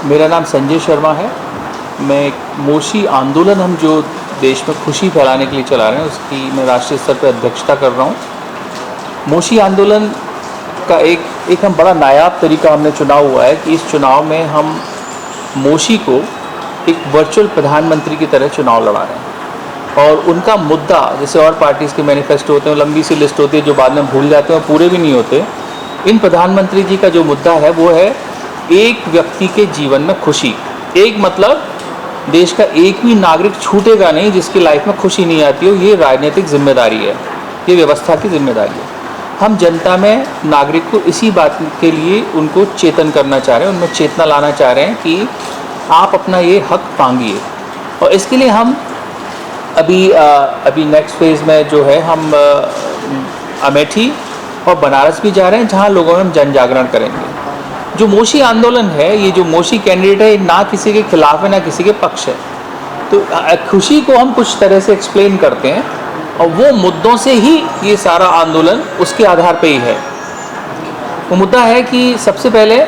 मेरा नाम संजय शर्मा है। मैं मोशी आंदोलन हम जो देश में खुशी फैलाने के लिए चला रहे हैं उसकी मैं राष्ट्रीय स्तर पर अध्यक्षता कर रहा हूँ। मोशी आंदोलन का एक हम बड़ा नायाब तरीका हमने चुना हुआ है कि इस चुनाव में हम मोशी को एक वर्चुअल प्रधानमंत्री की तरह चुनाव लड़ा रहे हैं और उनका मुद्दा, जैसे और पार्टीज़ के मैनिफेस्टो होते हैं, लंबी सी लिस्ट होती है जो बाद में भूल जाते हैं और पूरे भी नहीं होते। इन प्रधानमंत्री जी का जो मुद्दा है वो है एक व्यक्ति के जीवन में खुशी। एक मतलब देश का एक भी नागरिक छूटेगा नहीं जिसकी लाइफ में खुशी नहीं आती हो। ये राजनीतिक जिम्मेदारी है, ये व्यवस्था की जिम्मेदारी है। हम जनता में नागरिक को इसी बात के लिए उनको चेतन करना चाह रहे हैं, उनमें चेतना लाना चाह रहे हैं कि आप अपना ये हक मांगिए। और इसके लिए हम अभी नेक्स्ट फेज़ में जो है हम अमेठी और बनारस भी जा रहे हैं जहाँ लोगों में हम जन जागरण करेंगे। जो मोशी आंदोलन है, ये जो मोशी कैंडिडेट है, ना किसी के खिलाफ है ना किसी के पक्ष है। तो खुशी को हम कुछ तरह से एक्सप्लेन करते हैं और वो मुद्दों से ही ये सारा आंदोलन उसके आधार पे ही है। वो मुद्दा है कि सबसे पहले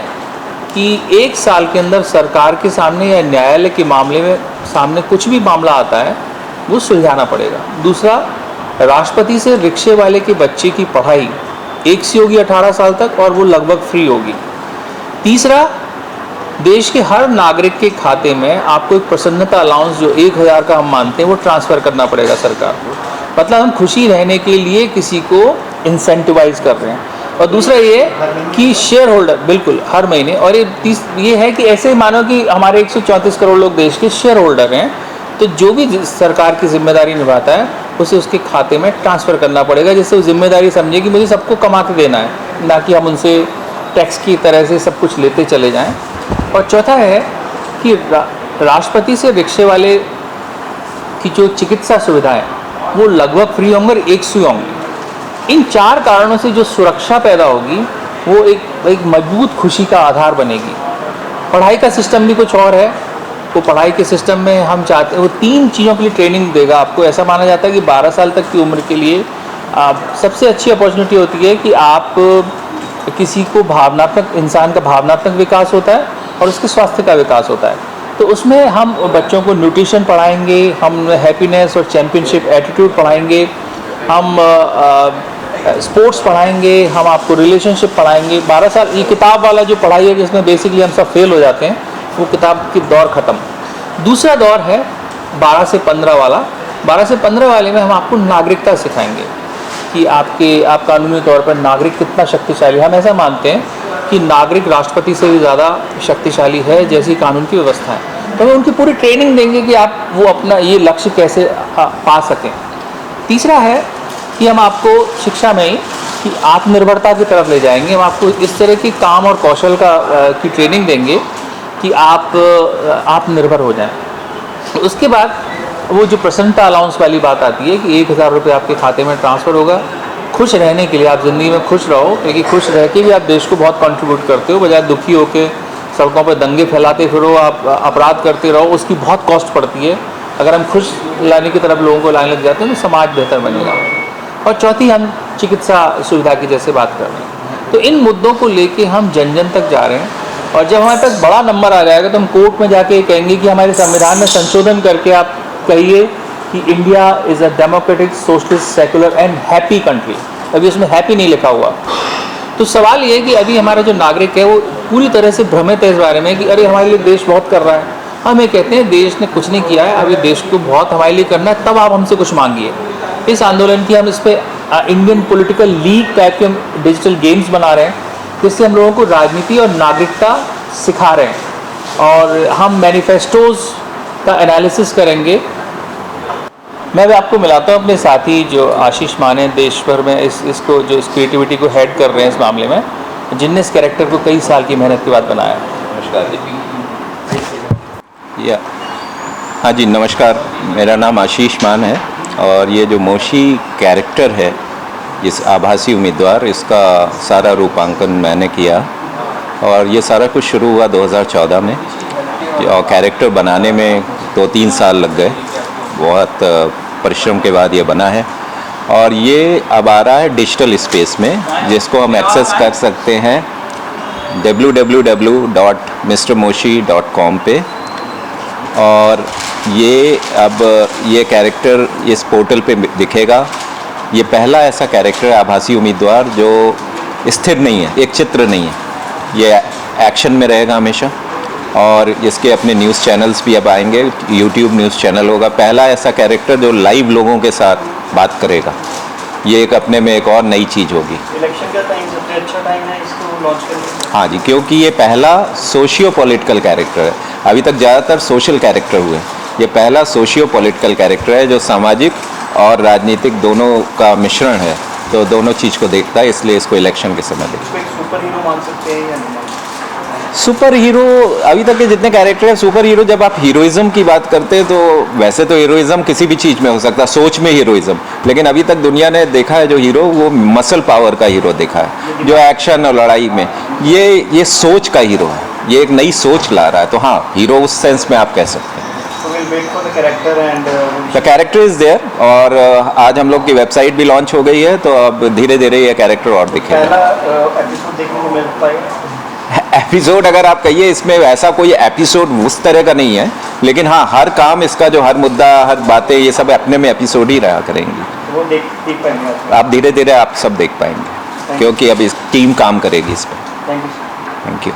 कि 1 साल के अंदर सरकार के सामने या न्यायालय के मामले में सामने कुछ भी मामला आता है वो सुलझाना पड़ेगा। दूसरा, राष्ट्रपति से रिक्शे वाले के बच्चे की पढ़ाई एक सी होगी 18 साल तक और वो लगभग फ्री होगी। तीसरा, देश के हर नागरिक के खाते में आपको एक प्रसन्नता अलाउंस जो 1000 का हम मानते हैं वो ट्रांसफ़र करना पड़ेगा सरकार को। मतलब हम खुशी रहने के लिए किसी को इंसेंटिवाइज कर रहे हैं। और दूसरा ये कि शेयर होल्डर, बिल्कुल हर महीने। और ये है कि ऐसे मानो कि हमारे 134 करोड़ लोग देश के शेयर होल्डर हैं, तो जो भी सरकार की जिम्मेदारी निभाता है उसे उसके खाते में ट्रांसफ़र करना पड़ेगा, जिससे वो जिम्मेदारी समझे कि मुझे सबको कमा के देना है, ना कि हम उनसे टैक्स की तरह से सब कुछ लेते चले जाएं। और चौथा है कि राष्ट्रपति से रिक्शे वाले की जो चिकित्सा सुविधाएं वो लगभग फ्री होंगे और 100 होंगी। इन 4 कारणों से जो सुरक्षा पैदा होगी वो एक मजबूत खुशी का आधार बनेगी। पढ़ाई का सिस्टम भी कुछ और है। वो पढ़ाई के सिस्टम में हम चाहते हैं वो 3 चीज़ों के लिए ट्रेनिंग देगा आपको। ऐसा माना जाता है कि 12 साल तक की उम्र के लिए सबसे अच्छी अपॉर्चुनिटी होती है कि आप किसी को भावनात्मक, इंसान का भावनात्मक विकास होता है और उसके स्वास्थ्य का विकास होता है। तो उसमें हम बच्चों को न्यूट्रिशन पढ़ाएंगे, हम हैप्पीनेस और चैम्पियनशिप एटीट्यूड पढ़ाएंगे, हम स्पोर्ट्स पढ़ाएंगे, हम आपको रिलेशनशिप पढ़ाएंगे। 12 साल ये किताब वाला जो पढ़ाई है जिसमें बेसिकली हम सब फेल हो जाते हैं, वो किताब की दौर ख़त्म। दूसरा दौर है 12 से 15 वाला। 12 से 15 वाले में हम आपको नागरिकता सिखाएंगे कि आप कानूनी तौर पर नागरिक कितना शक्तिशाली। हम ऐसा मानते हैं कि नागरिक राष्ट्रपति से भी ज़्यादा शक्तिशाली है जैसी कानून की व्यवस्था है। तो हम उनकी पूरी ट्रेनिंग देंगे कि आप वो अपना ये लक्ष्य कैसे पा सकें। तीसरा है कि हम आपको शिक्षा में ही कि आत्मनिर्भरता की तरफ ले जाएंगे। हम आपको इस तरह की काम और कौशल की ट्रेनिंग देंगे कि आप आत्मनिर्भर हो जाएं। उसके बाद वो जो प्रसन्नता अलाउंस वाली बात आती है कि 1000 रुपये आपके खाते में ट्रांसफ़र होगा। खुश रहने के लिए, आप ज़िंदगी में खुश रहो, क्योंकि खुश रह के भी आप देश को बहुत कंट्रीब्यूट करते हो। बजाय दुखी होकर सड़कों पर दंगे फैलाते फिरो, आप अपराध करते रहो, उसकी बहुत कॉस्ट पड़ती है। अगर हम खुश लाने की तरफ लोगों को लाने लग जाते हैं तो समाज बेहतर बनेगा। और चौथी, हम चिकित्सा सुविधा की जैसे बात कर रहे हैं। तो इन मुद्दों को लेके हम जन जन तक जा रहे हैं। और जब हमारे पास बड़ा नंबर आ जाएगा तो हम कोर्ट में जाके कहेंगे कि हमारे संविधान में संशोधन करके आप कहिए कि India is a democratic, socialist, secular and happy country. अभी उसमें हैप्पी नहीं लिखा हुआ। तो सवाल ये है कि अभी हमारा जो नागरिक है वो पूरी तरह से भ्रमित है इस बारे में कि अरे हमारे लिए देश बहुत कर रहा है। हम ये कहते हैं देश ने कुछ नहीं किया है, अभी देश को बहुत हमारे लिए करना है, तब आप हमसे कुछ मांगिए। इस आंदोलन की हम इस पर इंडियन पॉलिटिकल लीग टाइप के हम डिजिटल गेम्स बना रहे हैं, जिससे हम लोगों को राजनीति और नागरिकता सिखा रहे हैं। और हम मैनिफेस्टोज़ का एनालिसिस करेंगे। मैं भी आपको मिलाता हूँ अपने साथी जो आशीष मान है, देश भर में इसको जो इस क्रिएटिविटी को हेड कर रहे हैं इस मामले में, जिनने इस कैरेक्टर को कई साल की मेहनत के बाद बनाया। नमस्कार जी। हाँ जी, नमस्कार। मेरा नाम आशीष मान है और ये जो मोशी कैरेक्टर है, इस आभासी उम्मीदवार, इसका सारा रूपांकन मैंने किया और ये सारा कुछ शुरू हुआ 2014 में और कैरेक्टर बनाने में 2-3 साल लग गए। बहुत परिश्रम के बाद ये बना है और ये अब आ रहा है डिजिटल स्पेस में, जिसको हम एक्सेस कर सकते हैं www.mrmoshi.com पे। और ये अब ये कैरेक्टर इस पोर्टल पे दिखेगा। ये पहला ऐसा कैरेक्टर है आभासी उम्मीदवार जो स्थिर नहीं है, एक चित्र नहीं है, ये एक्शन में रहेगा हमेशा। और इसके अपने न्यूज़ चैनल्स भी अब आएंगे, यूट्यूब न्यूज़ चैनल होगा। पहला ऐसा कैरेक्टर जो लाइव लोगों के साथ बात करेगा, ये एक अपने में एक और नई चीज़ होगी। इलेक्शन का टाइम सबसे अच्छा टाइम है इसको लॉन्च करने का। हाँ जी, क्योंकि ये पहला सोशियो पॉलिटिकल कैरेक्टर है। अभी तक ज़्यादातर सोशल कैरेक्टर हुए, ये पहला सोशियो पॉलिटिकल कैरेक्टर है जो सामाजिक और राजनीतिक दोनों का मिश्रण है, तो दोनों चीज़ को देखता है, इसलिए इसको इलेक्शन के समय देखता है। इसको एक सुपर हीरो मान सकते हैं या नहीं मान सकते? सुपर हीरो अभी तक के जितने कैरेक्टर हैं, सुपर हीरो जब आप हीरोइज्म की बात करते हैं तो वैसे तो हीरोइज्म किसी भी चीज़ में हो सकता है, सोच में हीरोइज्म, लेकिन अभी तक दुनिया ने देखा है जो हीरो वो मसल पावर का हीरो देखा है, जो एक्शन और लड़ाई में ये सोच का हीरो है, ये एक नई सोच ला रहा है। तो हाँ, हीरो उस सेंस में आप कह सकते हैं। So we'll wait for the character and the character is there. और आज हम लोग की वेबसाइट भी लॉन्च हो गई है, तो अब धीरे धीरे ये कैरेक्टर और दिखेगा। पहला एपिसोड देखने को मिल पाएगा। एपिसोड अगर आप कहिए, इसमें ऐसा कोई एपिसोड उस तरह का नहीं है, लेकिन हाँ हर काम इसका जो हर मुद्दा, हर बातें, ये सब अपने में एपिसोड ही रहा करेंगी। वो देख पाएंगे आप धीरे धीरे आप सब देख पाएंगे, क्योंकि अब इस टीम काम करेगी इस पर। Thank you. Thank you.